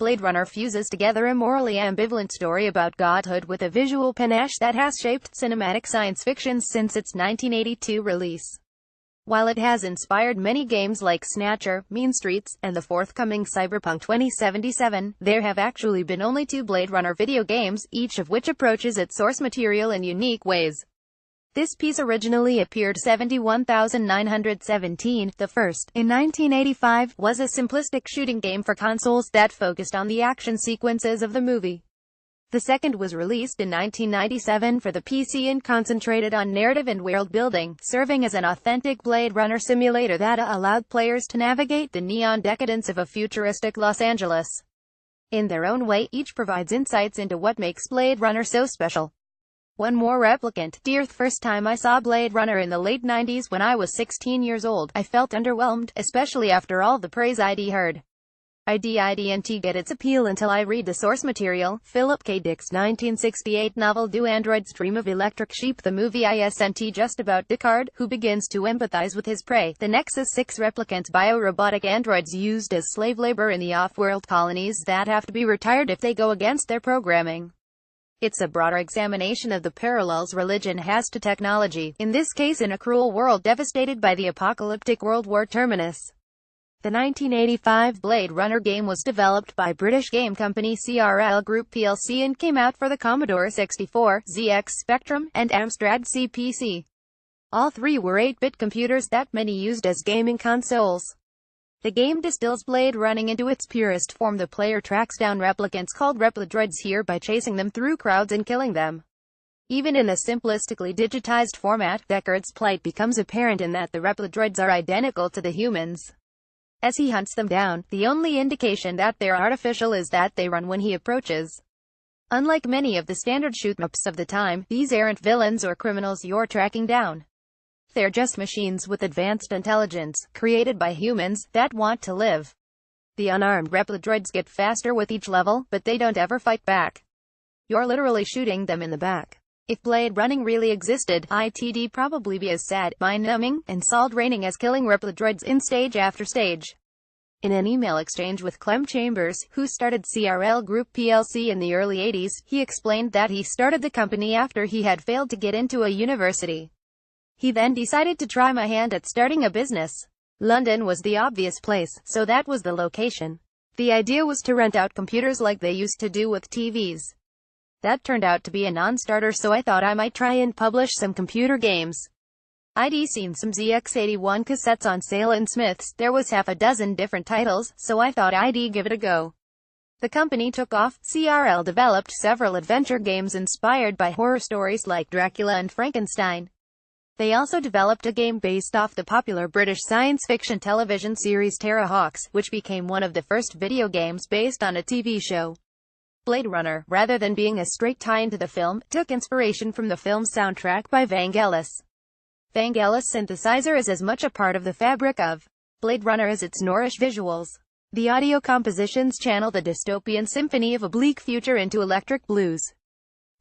Blade Runner fuses together a morally ambivalent story about godhood with a visual panache that has shaped cinematic science fiction since its 1982 release. While it has inspired many games like Snatcher, Mean Streets, and the forthcoming Cyberpunk 2077, there have actually been only 2 Blade Runner video games, each of which approaches its source material in unique ways. This piece originally appeared 71,917. The first, in 1985, was a simplistic shooting game for consoles that focused on the action sequences of the movie. The second was released in 1997 for the PC and concentrated on narrative and world building, serving as an authentic Blade Runner simulator that allowed players to navigate the neon decadence of a futuristic Los Angeles. In their own way, each provides insights into what makes Blade Runner so special. One more replicant. Dear, the first time I saw Blade Runner in the late 90s when I was 16 years old, I felt underwhelmed, especially after all the praise I'd heard. I didn't get its appeal until I read the source material, Philip K. Dick's 1968 novel Do Androids Dream of Electric Sheep. The movie isn't just about Deckard, who begins to empathize with his prey, the Nexus 6 replicants, biorobotic androids used as slave labor in the off-world colonies that have to be retired if they go against their programming. It's a broader examination of the parallels religion has to technology, in this case in a cruel world devastated by the apocalyptic World War terminus. The 1985 Blade Runner game was developed by British game company CRL Group plc and came out for the Commodore 64, ZX Spectrum, and Amstrad CPC. All 3 were 8-bit computers that many used as gaming consoles. The game distills Blade running into its purest form. The player tracks down replicants called repladroids here by chasing them through crowds and killing them. Even in a simplistically digitized format, Deckard's plight becomes apparent in that the repladroids are identical to the humans. As he hunts them down, the only indication that they're artificial is that they run when he approaches. Unlike many of the standard shoot-'em-ups of the time, these aren't villains or criminals you're tracking down. They're just machines with advanced intelligence, created by humans, that want to live. The unarmed repladroids get faster with each level, but they don't ever fight back. You're literally shooting them in the back. If Blade running really existed, it'd probably be as sad, mind-numbing, and soul-draining as killing repladroids in stage after stage. In an email exchange with Clem Chambers, who started CRL Group plc in the early 80s, he explained that he started the company after he had failed to get into a university. He then decided to try my hand at starting a business. London was the obvious place, so that was the location. The idea was to rent out computers like they used to do with TVs. That turned out to be a non-starter, so I thought I might try and publish some computer games. I'd seen some ZX81 cassettes on sale in Smith's. There was half a dozen different titles, so I thought I'd give it a go. The company took off. CRL developed several adventure games inspired by horror stories like Dracula and Frankenstein. They also developed a game based off the popular British science fiction television series Terra Hawks, which became one of the first video games based on a TV show. Blade Runner, rather than being a straight tie into the film, took inspiration from the film's soundtrack by Vangelis. Vangelis' synthesizer is as much a part of the fabric of Blade Runner as its noirish visuals. The audio compositions channel the dystopian symphony of a bleak future into electric blues.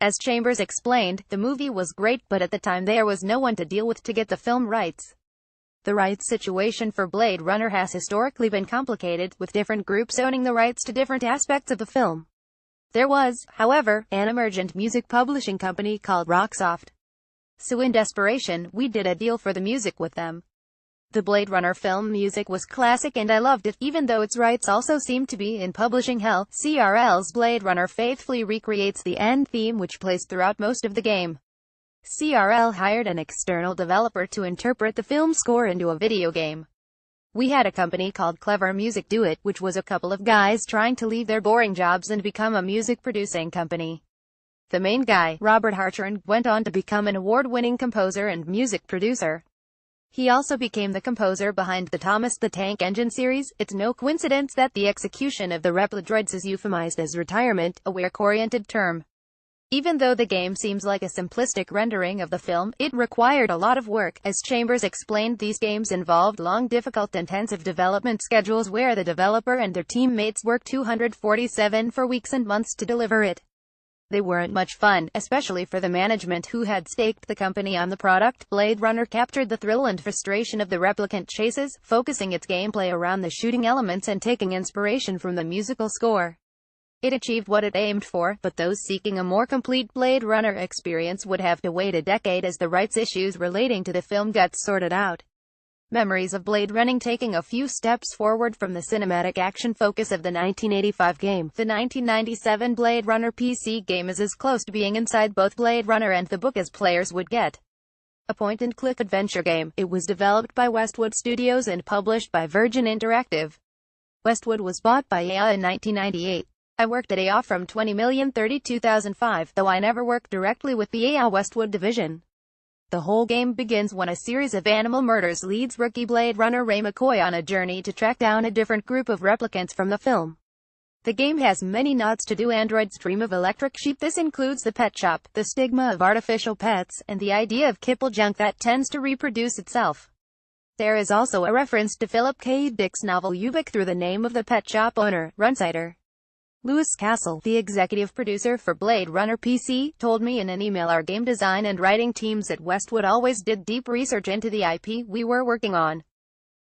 As Chambers explained, the movie was great, but at the time there was no one to deal with to get the film rights. The rights situation for Blade Runner has historically been complicated, with different groups owning the rights to different aspects of the film. There was, however, an emergent music publishing company called Rocksoft. So in desperation, we did a deal for the music with them. The Blade Runner film music was classic and I loved it, even though its rights also seemed to be in publishing hell. CRL's Blade Runner faithfully recreates the end theme which plays throughout most of the game. CRL hired an external developer to interpret the film score into a video game. We had a company called Clever Music do it, which was a couple of guys trying to leave their boring jobs and become a music producing company. The main guy, Robert Hartran, went on to become an award-winning composer and music producer. He also became the composer behind the Thomas the Tank Engine series. It's no coincidence that the execution of the repladroids is euphemized as retirement, a work-oriented term. Even though the game seems like a simplistic rendering of the film, it required a lot of work. As Chambers explained, these games involved long, difficult, intensive development schedules where the developer and their teammates worked 247 for weeks and months to deliver it. They weren't much fun, especially for the management who had staked the company on the product. Blade Runner captured the thrill and frustration of the replicant chases, focusing its gameplay around the shooting elements and taking inspiration from the musical score. It achieved what it aimed for, but those seeking a more complete Blade Runner experience would have to wait a decade as the rights issues relating to the film got sorted out. Memories of Blade Running taking a few steps forward from the cinematic action focus of the 1985 game. The 1997 Blade Runner PC game is as close to being inside both Blade Runner and the book as players would get. A point-and-click adventure game, it was developed by Westwood Studios and published by Virgin Interactive. Westwood was bought by EA in 1998. I worked at EA from 20,032,005, though I never worked directly with the EA Westwood division. The whole game begins when a series of animal murders leads rookie Blade Runner Ray McCoy on a journey to track down a different group of replicants from the film. The game has many nods to Do Android's Dream of Electric Sheep. This includes the pet shop, the stigma of artificial pets, and the idea of kibble junk that tends to reproduce itself. There is also a reference to Philip K. Dick's novel Ubik through the name of the pet shop owner, Runsider. Louis Castle, the executive producer for Blade Runner PC, told me in an email our game design and writing teams at Westwood always did deep research into the IP we were working on.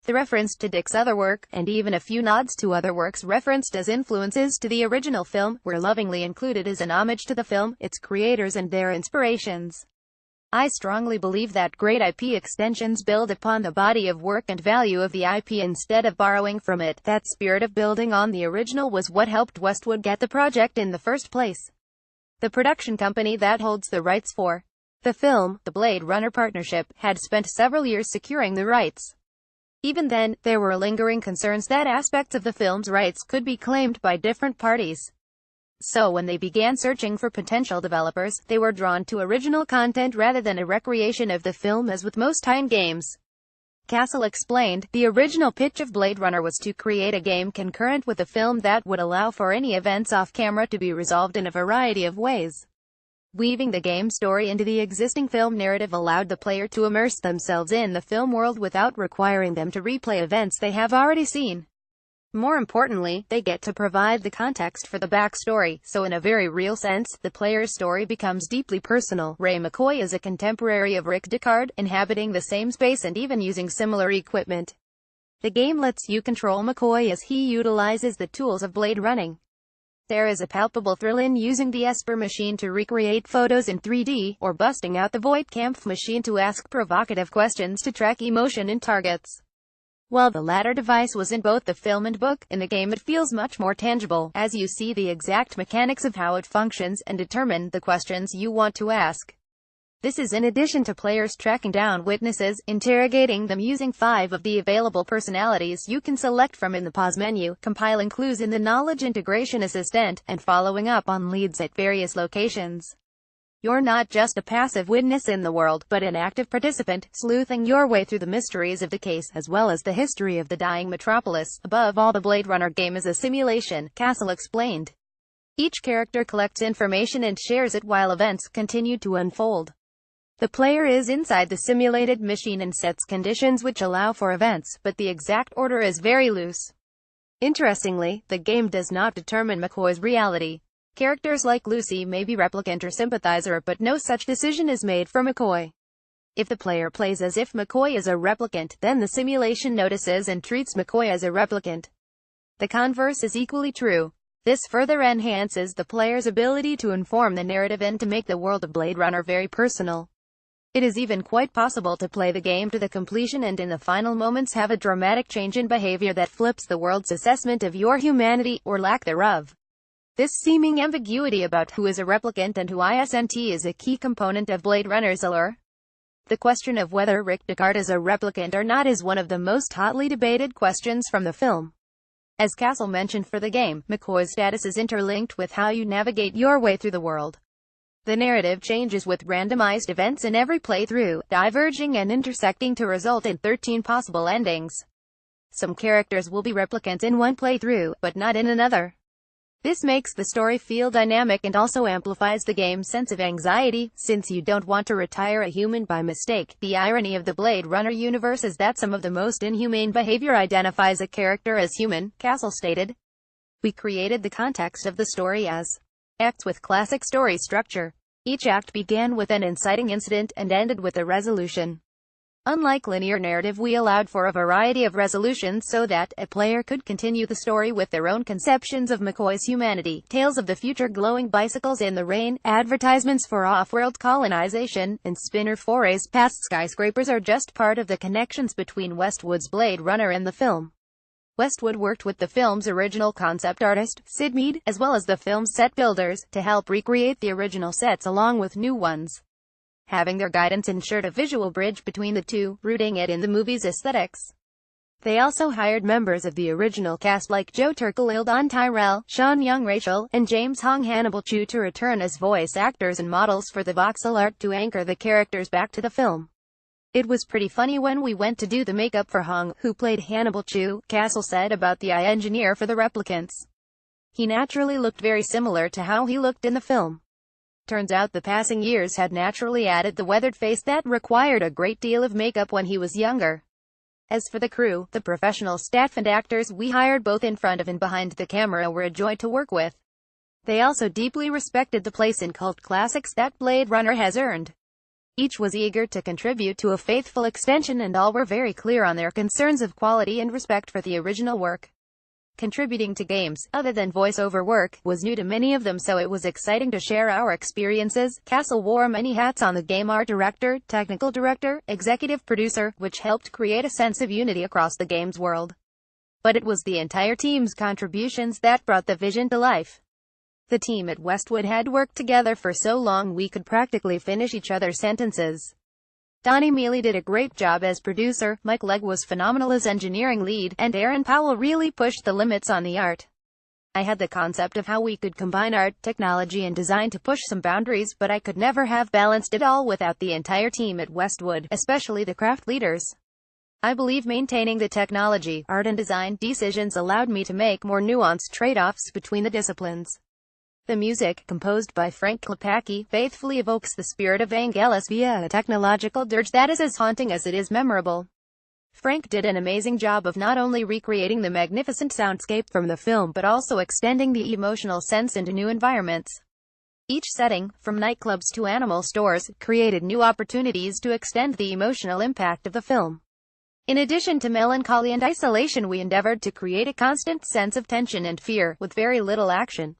The reference to Dick's other work, and even a few nods to other works referenced as influences to the original film, were lovingly included as an homage to the film, its creators and their inspirations. I strongly believe that great IP extensions build upon the body of work and value of the IP instead of borrowing from it. That spirit of building on the original was what helped Westwood get the project in the first place. The production company that holds the rights for the film, the Blade Runner Partnership, had spent several years securing the rights. Even then, there were lingering concerns that aspects of the film's rights could be claimed by different parties. So when they began searching for potential developers, they were drawn to original content rather than a recreation of the film as with most tie-in games. Castle explained, the original pitch of Blade Runner was to create a game concurrent with the film that would allow for any events off-camera to be resolved in a variety of ways. Weaving the game story into the existing film narrative allowed the player to immerse themselves in the film world without requiring them to replay events they have already seen. More importantly, they get to provide the context for the backstory, so in a very real sense, the player's story becomes deeply personal. Ray McCoy is a contemporary of Rick Deckard, inhabiting the same space and even using similar equipment. The game lets you control McCoy as he utilizes the tools of Blade Running. There is a palpable thrill in using the Esper machine to recreate photos in 3D, or busting out the Voigtkampf machine to ask provocative questions to track emotion in targets. While the latter device was in both the film and book, in the game it feels much more tangible, as you see the exact mechanics of how it functions and determine the questions you want to ask. This is in addition to players tracking down witnesses, interrogating them using 5 of the available personalities you can select from in the pause menu, compiling clues in the Knowledge Integration Assistant, and following up on leads at various locations. You're not just a passive witness in the world, but an active participant, sleuthing your way through the mysteries of the case, as well as the history of the dying metropolis. Above all, the Blade Runner game is a simulation, Castle explained. Each character collects information and shares it while events continue to unfold. The player is inside the simulated machine and sets conditions which allow for events, but the exact order is very loose. Interestingly, the game does not determine McCoy's reality. Characters like Lucy may be replicant or sympathizer, but no such decision is made for McCoy. If the player plays as if McCoy is a replicant, then the simulation notices and treats McCoy as a replicant. The converse is equally true. This further enhances the player's ability to inform the narrative and to make the world of Blade Runner very personal. It is even quite possible to play the game to the completion and in the final moments have a dramatic change in behavior that flips the world's assessment of your humanity, or lack thereof. This seeming ambiguity about who is a replicant and who isn't is a key component of Blade Runner's allure. The question of whether Rick Deckard is a replicant or not is one of the most hotly debated questions from the film. As Castle mentioned, for the game, McCoy's status is interlinked with how you navigate your way through the world. The narrative changes with randomized events in every playthrough, diverging and intersecting to result in 13 possible endings. Some characters will be replicants in one playthrough, but not in another. This makes the story feel dynamic and also amplifies the game's sense of anxiety, since you don't want to retire a human by mistake. The irony of the Blade Runner universe is that some of the most inhumane behavior identifies a character as human, Castle stated. We created the context of the story as acts with classic story structure. Each act began with an inciting incident and ended with a resolution. Unlike linear narrative, we allowed for a variety of resolutions so that a player could continue the story with their own conceptions of McCoy's humanity. Tales of the future, glowing bicycles in the rain, advertisements for off-world colonization, and spinner forays past skyscrapers are just part of the connections between Westwood's Blade Runner and the film. Westwood worked with the film's original concept artist, Sid Mead, as well as the film's set builders, to help recreate the original sets along with new ones. Having their guidance ensured a visual bridge between the two, rooting it in the movie's aesthetics. They also hired members of the original cast like Joe Turkel, Eldon Tyrell, Sean Young, Rachel, and James Hong Hannibal Chu to return as voice actors and models for the voxel art to anchor the characters back to the film. It was pretty funny when we went to do the makeup for Hong, who played Hannibal Chu, Castle said about the eye engineer for the replicants. He naturally looked very similar to how he looked in the film. Turns out the passing years had naturally added the weathered face that required a great deal of makeup when he was younger. As for the crew, the professional staff and actors we hired both in front of and behind the camera were a joy to work with. They also deeply respected the place in cult classics that Blade Runner has earned. Each was eager to contribute to a faithful extension, and all were very clear on their concerns of quality and respect for the original work. Contributing to games, other than voiceover work, was new to many of them, so it was exciting to share our experiences. Castle wore many hats on the game: art director, technical director, executive producer, which helped create a sense of unity across the game's world. But it was the entire team's contributions that brought the vision to life. The team at Westwood had worked together for so long we could practically finish each other's sentences. Donnie Mealy did a great job as producer, Mike Legg was phenomenal as engineering lead, and Aaron Powell really pushed the limits on the art. I had the concept of how we could combine art, technology and design to push some boundaries, but I could never have balanced it all without the entire team at Westwood, especially the craft leaders. I believe maintaining the technology, art and design decisions allowed me to make more nuanced trade-offs between the disciplines. The music, composed by Frank Klepacki, faithfully evokes the spirit of Vangelis via a technological dirge that is as haunting as it is memorable. Frank did an amazing job of not only recreating the magnificent soundscape from the film but also extending the emotional sense into new environments. Each setting, from nightclubs to animal stores, created new opportunities to extend the emotional impact of the film. In addition to melancholy and isolation, we endeavored to create a constant sense of tension and fear, with very little action.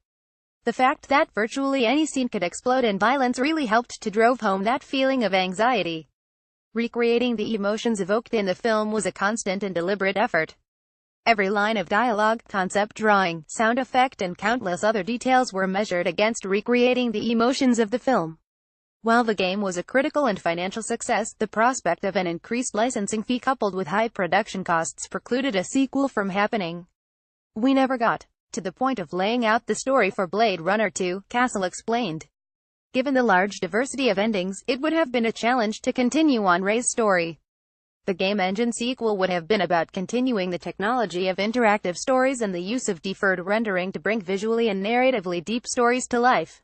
The fact that virtually any scene could explode in violence really helped to drive home that feeling of anxiety. Recreating the emotions evoked in the film was a constant and deliberate effort. Every line of dialogue, concept drawing, sound effect and countless other details were measured against recreating the emotions of the film. While the game was a critical and financial success, the prospect of an increased licensing fee coupled with high production costs precluded a sequel from happening. We never got to the point of laying out the story for Blade Runner 2, Castle explained. Given the large diversity of endings, it would have been a challenge to continue on Ray's story. The game engine sequel would have been about continuing the technology of interactive stories and the use of deferred rendering to bring visually and narratively deep stories to life.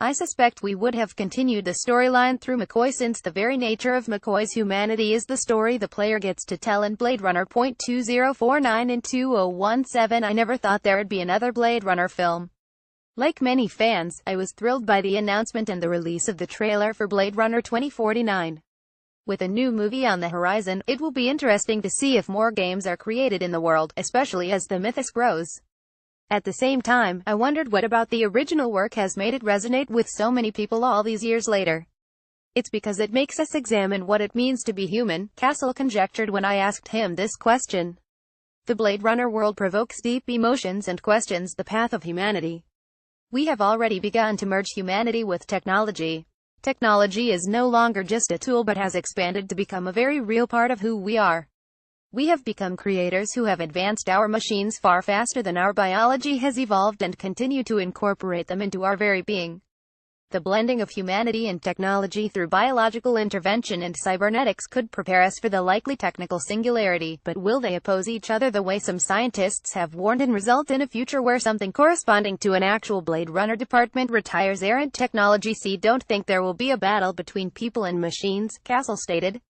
I suspect we would have continued the storyline through McCoy, since the very nature of McCoy's humanity is the story the player gets to tell in Blade Runner .2049 and 2017. I never thought there would be another Blade Runner film. Like many fans, I was thrilled by the announcement and the release of the trailer for Blade Runner 2049. With a new movie on the horizon, it will be interesting to see if more games are created in the world, especially as the mythos grows. At the same time, I wondered what about the original work has made it resonate with so many people all these years later. It's because it makes us examine what it means to be human, Castle conjectured when I asked him this question. The Blade Runner world provokes deep emotions and questions the path of humanity. We have already begun to merge humanity with technology. Technology is no longer just a tool but has expanded to become a very real part of who we are. We have become creators who have advanced our machines far faster than our biology has evolved and continue to incorporate them into our very being. The blending of humanity and technology through biological intervention and cybernetics could prepare us for the likely technical singularity, but will they oppose each other the way some scientists have warned and result in a future where something corresponding to an actual Blade Runner department retires errant technology? Don't think there will be a battle between people and machines, Castle stated.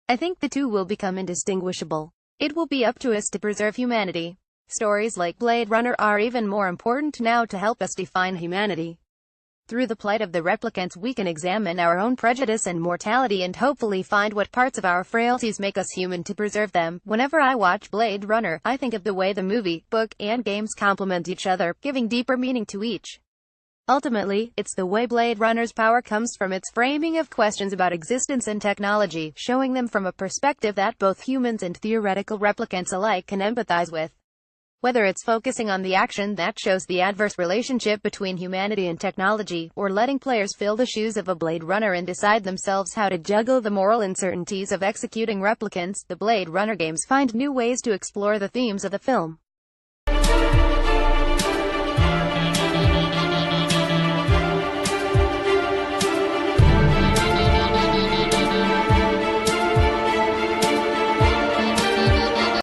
I think the two will become indistinguishable. It will be up to us to preserve humanity. Stories like Blade Runner are even more important now to help us define humanity. Through the plight of the replicants we can examine our own prejudice and mortality and hopefully find what parts of our frailties make us human to preserve them. Whenever I watch Blade Runner, I think of the way the movie, book, and games complement each other, giving deeper meaning to each. Ultimately, it's the way Blade Runner's power comes from its framing of questions about existence and technology, showing them from a perspective that both humans and theoretical replicants alike can empathize with. Whether it's focusing on the action that shows the adverse relationship between humanity and technology, or letting players fill the shoes of a Blade Runner and decide themselves how to juggle the moral uncertainties of executing replicants, the Blade Runner games find new ways to explore the themes of the film.